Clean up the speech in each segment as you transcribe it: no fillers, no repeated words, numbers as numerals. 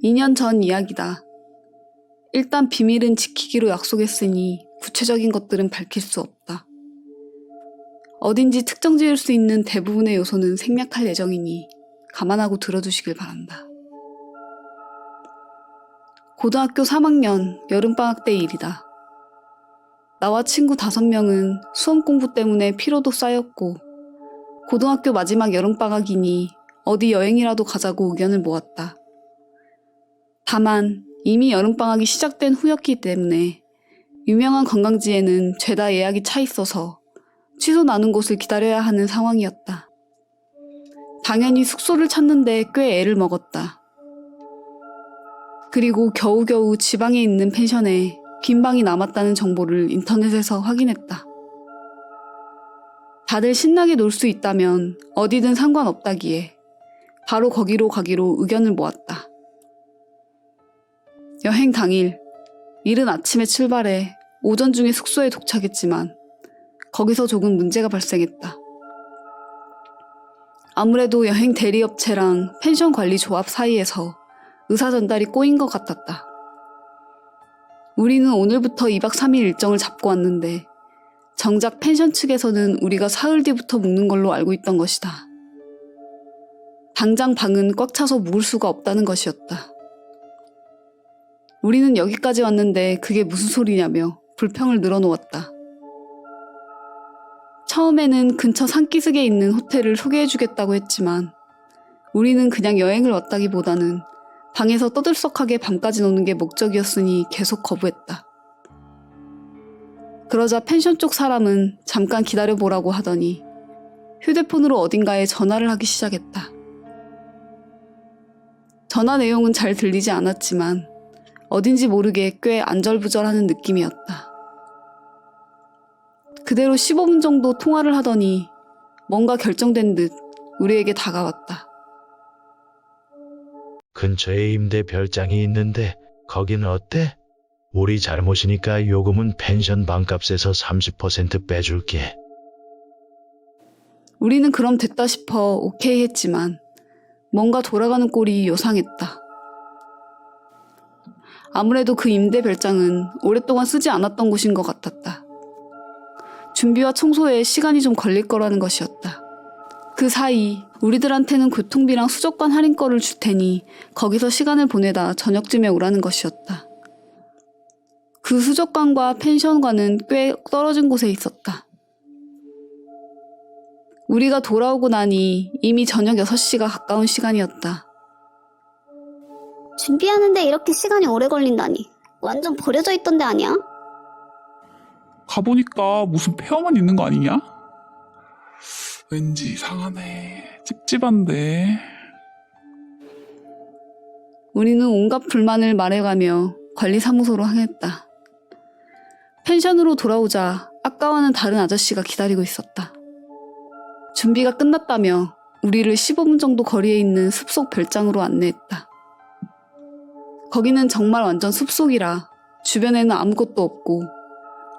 2년 전 이야기다. 일단 비밀은 지키기로 약속했으니 구체적인 것들은 밝힐 수 없다. 어딘지 특정 지을 수 있는 대부분의 요소는 생략할 예정이니 감안하고 들어주시길 바란다. 고등학교 3학년 여름방학 때 일이다. 나와 친구 5명은 수험 공부 때문에 피로도 쌓였고 고등학교 마지막 여름방학이니 어디 여행이라도 가자고 의견을 모았다. 다만 이미 여름방학이 시작된 후였기 때문에 유명한 관광지에는 죄다 예약이 차 있어서 취소 나는 곳을 기다려야 하는 상황이었다. 당연히 숙소를 찾는데 꽤 애를 먹었다. 그리고 겨우겨우 지방에 있는 펜션에 빈 방이 남았다는 정보를 인터넷에서 확인했다. 다들 신나게 놀 수 있다면 어디든 상관없다기에 바로 거기로 가기로 의견을 모았다. 여행 당일, 이른 아침에 출발해 오전 중에 숙소에 도착했지만 거기서 조금 문제가 발생했다. 아무래도 여행 대리업체랑 펜션 관리 조합 사이에서 의사 전달이 꼬인 것 같았다. 우리는 오늘부터 2박 3일 일정을 잡고 왔는데 정작 펜션 측에서는 우리가 사흘 뒤부터 묵는 걸로 알고 있던 것이다. 당장 방은 꽉 차서 묵을 수가 없다는 것이었다. 우리는 여기까지 왔는데 그게 무슨 소리냐며 불평을 늘어놓았다. 처음에는 근처 산기슭에 있는 호텔을 소개해주겠다고 했지만 우리는 그냥 여행을 왔다기보다는 방에서 떠들썩하게 밤까지 노는 게 목적이었으니 계속 거부했다. 그러자 펜션 쪽 사람은 잠깐 기다려보라고 하더니 휴대폰으로 어딘가에 전화를 하기 시작했다. 전화 내용은 잘 들리지 않았지만 어딘지 모르게 꽤 안절부절하는 느낌이었다. 그대로 15분 정도 통화를 하더니 뭔가 결정된 듯 우리에게 다가왔다. 근처에 임대 별장이 있는데 거긴 어때? 우리 잘못이니까 요금은 펜션 방값에서 30% 빼줄게. 우리는 그럼 됐다 싶어 오케이 했지만 뭔가 돌아가는 꼴이 요상했다. 아무래도 그 임대 별장은 오랫동안 쓰지 않았던 곳인 것 같았다. 준비와 청소에 시간이 좀 걸릴 거라는 것이었다. 그 사이 우리들한테는 교통비랑 수족관 할인권을 줄 테니 거기서 시간을 보내다 저녁쯤에 오라는 것이었다. 그 수족관과 펜션과는 꽤 떨어진 곳에 있었다. 우리가 돌아오고 나니 이미 저녁 6시가 가까운 시간이었다. 준비하는데 이렇게 시간이 오래 걸린다니. 완전 버려져 있던 데 아니야? 가보니까 무슨 폐허만 있는 거 아니냐? 왠지 이상하네. 찝찝한데. 우리는 온갖 불만을 말해가며 관리사무소로 향했다. 펜션으로 돌아오자 아까와는 다른 아저씨가 기다리고 있었다. 준비가 끝났다며 우리를 15분 정도 거리에 있는 숲속 별장으로 안내했다. 거기는 정말 완전 숲속이라 주변에는 아무것도 없고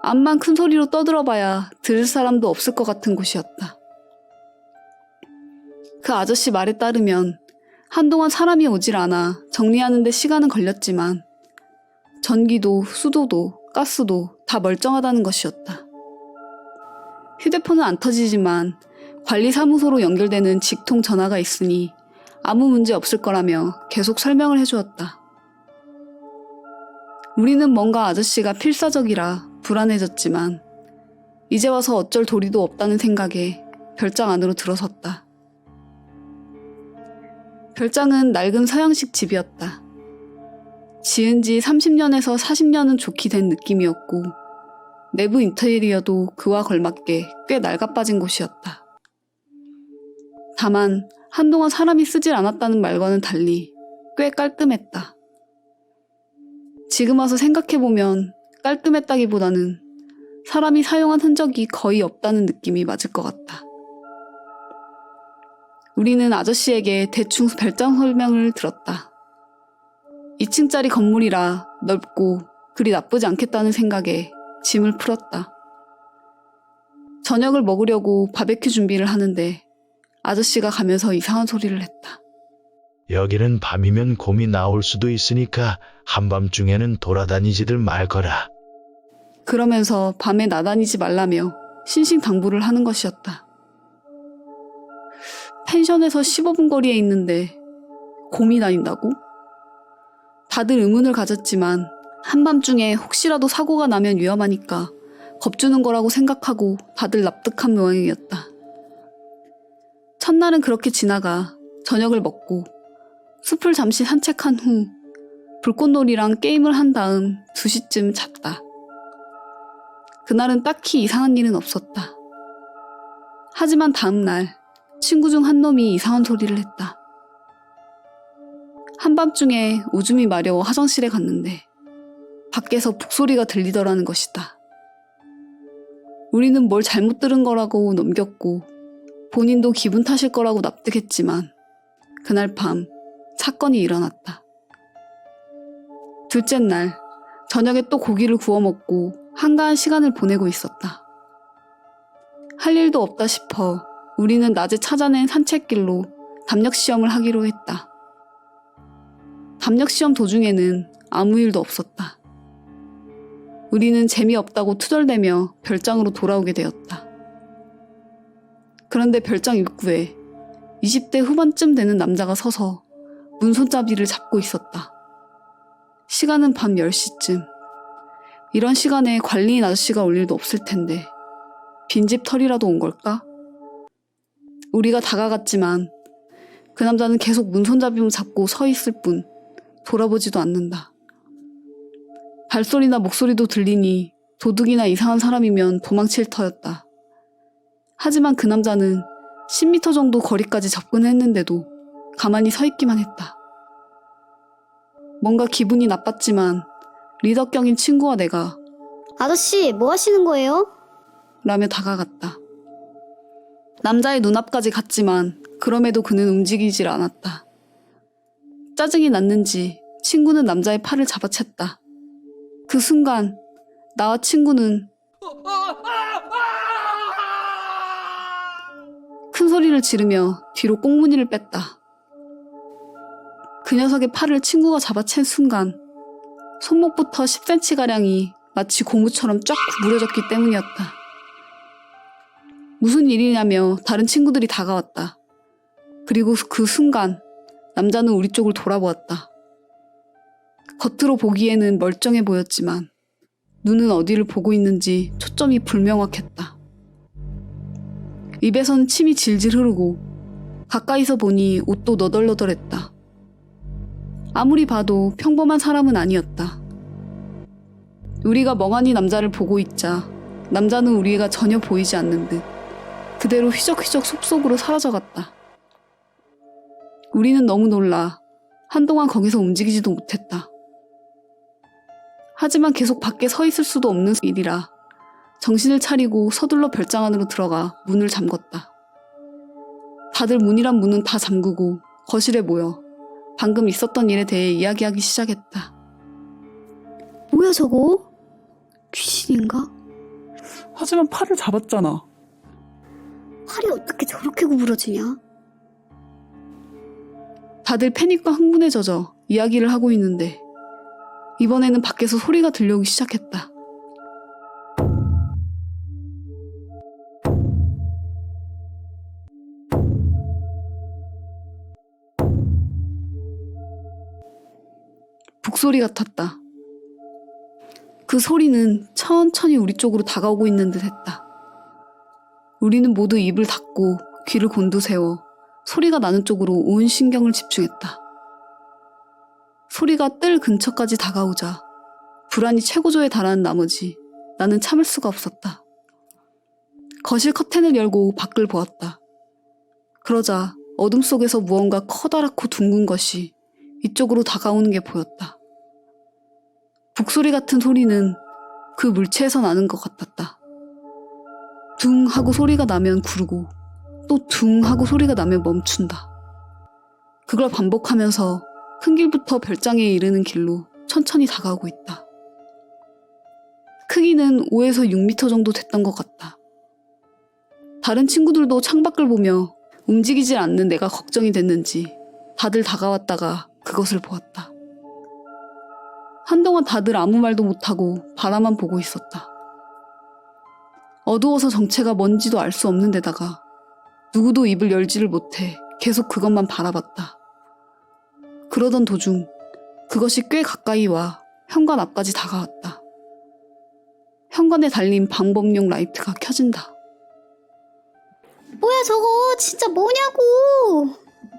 암만 큰 소리로 떠들어봐야 들을 사람도 없을 것 같은 곳이었다. 그 아저씨 말에 따르면 한동안 사람이 오질 않아 정리하는 데 시간은 걸렸지만 전기도 수도도 가스도 다 멀쩡하다는 것이었다. 휴대폰은 안 터지지만 관리사무소로 연결되는 직통 전화가 있으니 아무 문제 없을 거라며 계속 설명을 해주었다. 우리는 뭔가 아저씨가 필사적이라 불안해졌지만 이제 와서 어쩔 도리도 없다는 생각에 별장 안으로 들어섰다. 별장은 낡은 서양식 집이었다. 지은 지 30년에서 40년은 좋게 된 느낌이었고 내부 인테리어도 그와 걸맞게 꽤 낡아빠진 곳이었다. 다만 한동안 사람이 쓰질 않았다는 말과는 달리 꽤 깔끔했다. 지금 와서 생각해보면 깔끔했다기보다는 사람이 사용한 흔적이 거의 없다는 느낌이 맞을 것 같다. 우리는 아저씨에게 대충 별장 설명을 들었다. 2층짜리 건물이라 넓고 그리 나쁘지 않겠다는 생각에 짐을 풀었다. 저녁을 먹으려고 바베큐 준비를 하는데 아저씨가 가면서 이상한 소리를 했다. 여기는 밤이면 곰이 나올 수도 있으니까 한밤중에는 돌아다니지들 말거라. 그러면서 밤에 나다니지 말라며 신신당부를 하는 것이었다. 펜션에서 15분 거리에 있는데 곰이 다닌다고? 다들 의문을 가졌지만 한밤중에 혹시라도 사고가 나면 위험하니까 겁주는 거라고 생각하고 다들 납득한 모양이었다. 첫날은 그렇게 지나가 저녁을 먹고 숲을 잠시 산책한 후 불꽃놀이랑 게임을 한 다음 2시쯤 잤다. 그날은 딱히 이상한 일은 없었다. 하지만 다음날 친구 중 한 놈이 이상한 소리를 했다. 한밤중에 오줌이 마려워 화장실에 갔는데 밖에서 북소리가 들리더라는 것이다. 우리는 뭘 잘못 들은 거라고 넘겼고 본인도 기분 탓일 거라고 납득했지만 그날 밤 사건이 일어났다. 둘째 날 저녁에 또 고기를 구워 먹고 한가한 시간을 보내고 있었다. 할 일도 없다 싶어 우리는 낮에 찾아낸 산책길로 담력 시험을 하기로 했다. 담력 시험 도중에는 아무 일도 없었다. 우리는 재미없다고 투덜대며 별장으로 돌아오게 되었다. 그런데 별장 입구에 20대 후반쯤 되는 남자가 서서 문손잡이를 잡고 있었다. 시간은 밤 10시쯤. 이런 시간에 관리인 아저씨가 올 일도 없을 텐데 빈집 털이라도 온 걸까? 우리가 다가갔지만 그 남자는 계속 문손잡이만 잡고 서 있을 뿐 돌아보지도 않는다. 발소리나 목소리도 들리니 도둑이나 이상한 사람이면 도망칠 터였다. 하지만 그 남자는 10m 정도 거리까지 접근했는데도 가만히 서 있기만 했다. 뭔가 기분이 나빴지만 리더격인 친구와 내가 아저씨, 뭐 하시는 거예요? 라며 다가갔다. 남자의 눈앞까지 갔지만 그럼에도 그는 움직이질 않았다. 짜증이 났는지 친구는 남자의 팔을 잡아챘다. 그 순간 나와 친구는 큰 소리를 지르며 뒤로 꽁무니를 뺐다. 그 녀석의 팔을 친구가 잡아챈 순간 손목부터 10cm가량이 마치 고무처럼 쫙 구부려졌기 때문이었다. 무슨 일이냐며 다른 친구들이 다가왔다. 그리고 그 순간 남자는 우리 쪽을 돌아보았다. 겉으로 보기에는 멀쩡해 보였지만 눈은 어디를 보고 있는지 초점이 불명확했다. 입에서는 침이 질질 흐르고 가까이서 보니 옷도 너덜너덜했다. 아무리 봐도 평범한 사람은 아니었다. 우리가 멍하니 남자를 보고 있자 남자는 우리가 전혀 보이지 않는 듯 그대로 휘적휘적 숲속으로 사라져갔다. 우리는 너무 놀라 한동안 거기서 움직이지도 못했다. 하지만 계속 밖에 서 있을 수도 없는 일이라 정신을 차리고 서둘러 별장 안으로 들어가 문을 잠궜다. 다들 문이란 문은 다 잠그고 거실에 모여 방금 있었던 일에 대해 이야기하기 시작했다. 뭐야 저거? 귀신인가? 하지만 팔을 잡았잖아. 팔이 어떻게 저렇게 구부러지냐? 다들 패닉과 흥분에 젖어 이야기를 하고 있는데 이번에는 밖에서 소리가 들려오기 시작했다. 북소리 같았다. 그 소리는 천천히 우리 쪽으로 다가오고 있는 듯 했다. 우리는 모두 입을 닫고 귀를 곤두세워 소리가 나는 쪽으로 온 신경을 집중했다. 소리가 뜰 근처까지 다가오자 불안이 최고조에 달하는 나머지 나는 참을 수가 없었다. 거실 커튼을 열고 밖을 보았다. 그러자 어둠 속에서 무언가 커다랗고 둥근 것이 이쪽으로 다가오는 게 보였다. 북소리 같은 소리는 그 물체에서 나는 것 같았다. 둥 하고 소리가 나면 구르고 또 둥 하고 소리가 나면 멈춘다. 그걸 반복하면서 큰 길부터 별장에 이르는 길로 천천히 다가오고 있다. 크기는 5에서 6m 정도 됐던 것 같다. 다른 친구들도 창밖을 보며 움직이질 않는 내가 걱정이 됐는지 다들 다가왔다가 그것을 보았다. 한동안 다들 아무 말도 못하고 바라만 보고 있었다. 어두워서 정체가 뭔지도 알 수 없는 데다가 누구도 입을 열지를 못해 계속 그것만 바라봤다. 그러던 도중 그것이 꽤 가까이 와 현관 앞까지 다가왔다. 현관에 달린 방범용 라이트가 켜진다. 뭐야 저거 진짜 뭐냐고.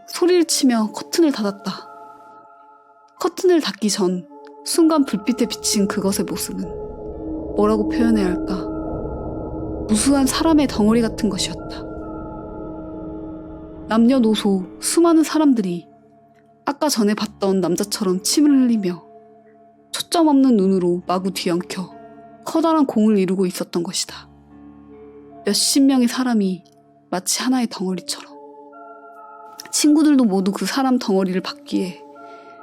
소리를 치며 커튼을 닫았다. 커튼을 닫기 전 순간 불빛에 비친 그것의 모습은 뭐라고 표현해야 할까? 무수한 사람의 덩어리 같은 것이었다. 남녀노소 수많은 사람들이 아까 전에 봤던 남자처럼 침을 흘리며 초점 없는 눈으로 마구 뒤엉켜 커다란 공을 이루고 있었던 것이다. 몇십 명의 사람이 마치 하나의 덩어리처럼. 친구들도 모두 그 사람 덩어리를 봤기에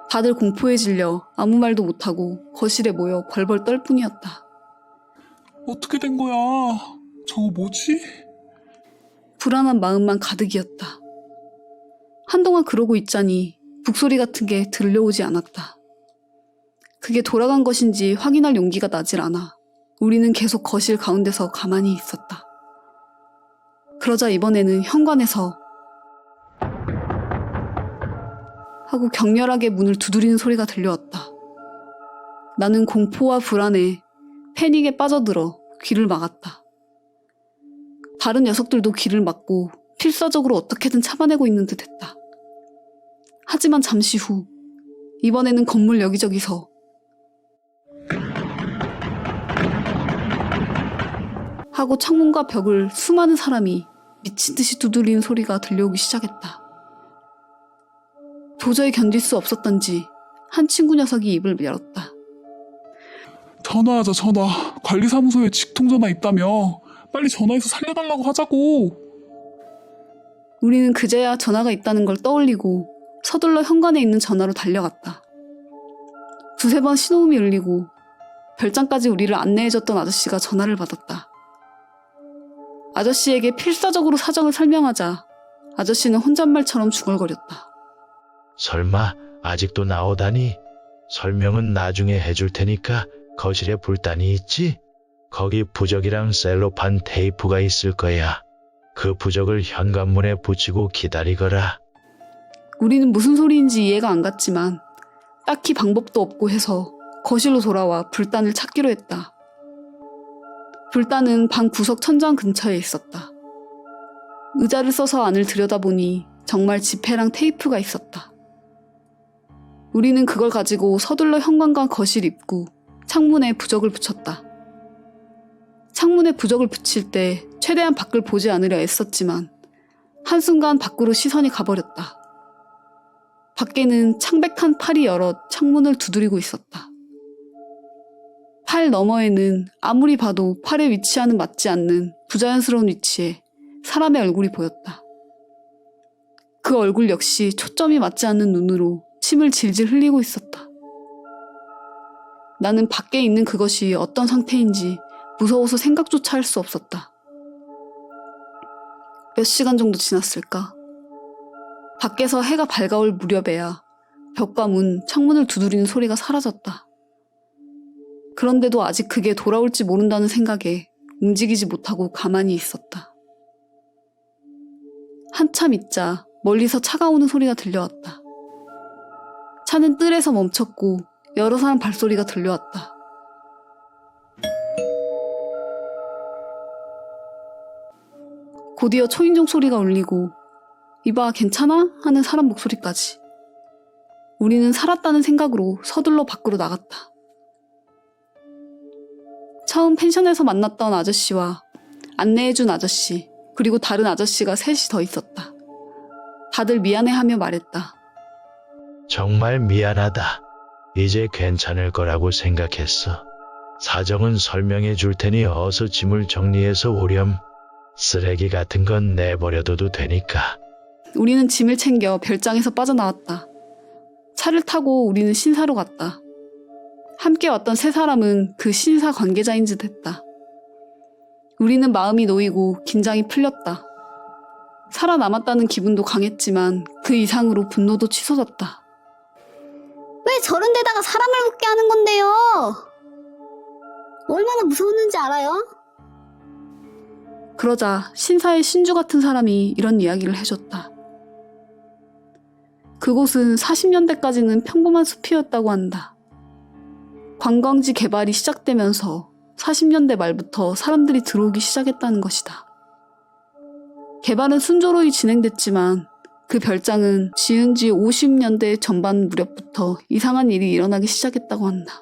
다들 공포에 질려 아무 말도 못하고 거실에 모여 벌벌 떨 뿐이었다. 어떻게 된 거야? 저거 뭐지? 불안한 마음만 가득이었다. 한동안 그러고 있자니 북소리 같은 게 들려오지 않았다. 그게 돌아간 것인지 확인할 용기가 나질 않아 우리는 계속 거실 가운데서 가만히 있었다. 그러자 이번에는 현관에서 하고 격렬하게 문을 두드리는 소리가 들려왔다. 나는 공포와 불안에 패닉에 빠져들어 귀를 막았다. 다른 녀석들도 귀를 막고 필사적으로 어떻게든 참아내고 있는 듯 했다. 하지만 잠시 후 이번에는 건물 여기저기서 하고 창문과 벽을 수많은 사람이 미친 듯이 두드리는 소리가 들려오기 시작했다. 도저히 견딜 수 없었던지 한 친구 녀석이 입을 열었다. 전화하자 전화. 관리사무소에 직통전화 있다며. 빨리 전화해서 살려달라고 하자고. 우리는 그제야 전화가 있다는 걸 떠올리고 서둘러 현관에 있는 전화로 달려갔다. 두세 번 신호음이 울리고 별장까지 우리를 안내해줬던 아저씨가 전화를 받았다. 아저씨에게 필사적으로 사정을 설명하자 아저씨는 혼잣말처럼 중얼거렸다. 설마 아직도 나오다니? 설명은 나중에 해줄 테니까 거실에 불단이 있지? 거기 부적이랑 셀로판 테이프가 있을 거야. 그 부적을 현관문에 붙이고 기다리거라. 우리는 무슨 소리인지 이해가 안 갔지만 딱히 방법도 없고 해서 거실로 돌아와 불단을 찾기로 했다. 불단은 방 구석 천장 근처에 있었다. 의자를 써서 안을 들여다보니 정말 지폐랑 테이프가 있었다. 우리는 그걸 가지고 서둘러 현관과 거실 입구, 창문에 부적을 붙였다. 창문에 부적을 붙일 때 최대한 밖을 보지 않으려 애썼지만 한순간 밖으로 시선이 가버렸다. 밖에는 창백한 팔이 여러 창문을 두드리고 있었다. 팔 너머에는 아무리 봐도 팔의 위치와는 맞지 않는 부자연스러운 위치에 사람의 얼굴이 보였다. 그 얼굴 역시 초점이 맞지 않는 눈으로 침을 질질 흘리고 있었다. 나는 밖에 있는 그것이 어떤 상태인지 무서워서 생각조차 할 수 없었다. 몇 시간 정도 지났을까? 밖에서 해가 밝아올 무렵에야 벽과 문, 창문을 두드리는 소리가 사라졌다. 그런데도 아직 그게 돌아올지 모른다는 생각에 움직이지 못하고 가만히 있었다. 한참 있자 멀리서 차가 오는 소리가 들려왔다. 차는 뜰에서 멈췄고 여러 사람 발소리가 들려왔다. 곧이어 초인종 소리가 울리고 이봐 괜찮아? 하는 사람 목소리까지. 우리는 살았다는 생각으로 서둘러 밖으로 나갔다. 처음 펜션에서 만났던 아저씨와 안내해준 아저씨 그리고 다른 아저씨가 셋이 더 있었다. 다들 미안해하며 말했다. 정말 미안하다. 이제 괜찮을 거라고 생각했어. 사정은 설명해 줄 테니 어서 짐을 정리해서 오렴. 쓰레기 같은 건 내버려둬도 되니까. 우리는 짐을 챙겨 별장에서 빠져나왔다. 차를 타고 우리는 신사로 갔다. 함께 왔던 세 사람은 그 신사 관계자인 듯 했다. 우리는 마음이 놓이고 긴장이 풀렸다. 살아남았다는 기분도 강했지만 그 이상으로 분노도 치솟았다. 왜 저런 데다가 사람을 묻게 하는 건데요? 얼마나 무서웠는지 알아요? 그러자 신사의 신주 같은 사람이 이런 이야기를 해줬다. 그곳은 40년대까지는 평범한 숲이었다고 한다. 관광지 개발이 시작되면서 40년대 말부터 사람들이 들어오기 시작했다는 것이다. 개발은 순조로이 진행됐지만 그 별장은 지은 지 50년대 전반 무렵부터 이상한 일이 일어나기 시작했다고 한다.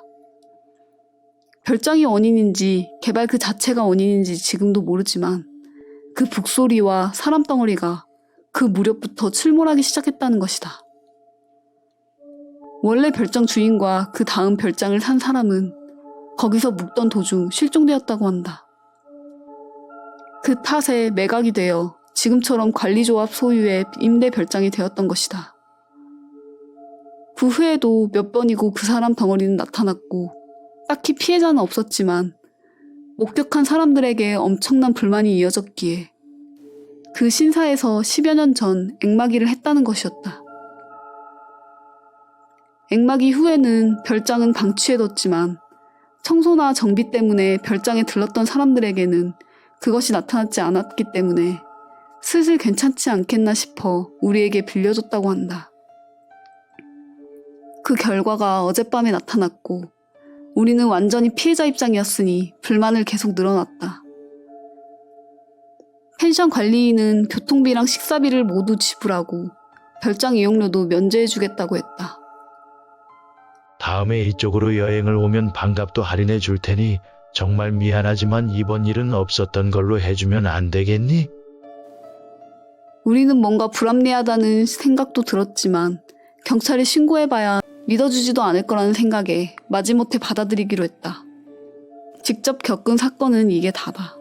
별장이 원인인지 개발 그 자체가 원인인지 지금도 모르지만 그 북소리와 사람 덩어리가 그 무렵부터 출몰하기 시작했다는 것이다. 원래 별장 주인과 그 다음 별장을 산 사람은 거기서 묵던 도중 실종되었다고 한다. 그 탓에 매각이 되어 지금처럼 관리조합 소유의 임대 별장이 되었던 것이다. 그 후에도 몇 번이고 그 사람 덩어리는 나타났고 딱히 피해자는 없었지만 목격한 사람들에게 엄청난 불만이 이어졌기에 그 신사에서 10여 년 전 앵마기를 했다는 것이었다. 앵마기 후에는 별장은 방치해뒀지만 청소나 정비 때문에 별장에 들렀던 사람들에게는 그것이 나타나지 않았기 때문에 슬슬 괜찮지 않겠나 싶어 우리에게 빌려줬다고 한다. 그 결과가 어젯밤에 나타났고 우리는 완전히 피해자 입장이었으니 불만을 계속 늘어놨다. 펜션 관리인은 교통비랑 식사비를 모두 지불하고 별장 이용료도 면제해주겠다고 했다. 다음에 이쪽으로 여행을 오면 반값도 할인해 줄 테니 정말 미안하지만 이번 일은 없었던 걸로 해주면 안 되겠니? 우리는 뭔가 불합리하다는 생각도 들었지만 경찰에 신고해봐야 믿어주지도 않을 거라는 생각에 마지못해 받아들이기로 했다. 직접 겪은 사건은 이게 다다.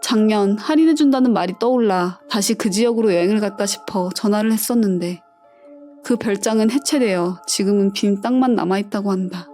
작년 할인해준다는 말이 떠올라 다시 그 지역으로 여행을 갈까 싶어 전화를 했었는데 그 별장은 해체되어 지금은 빈 땅만 남아있다고 한다.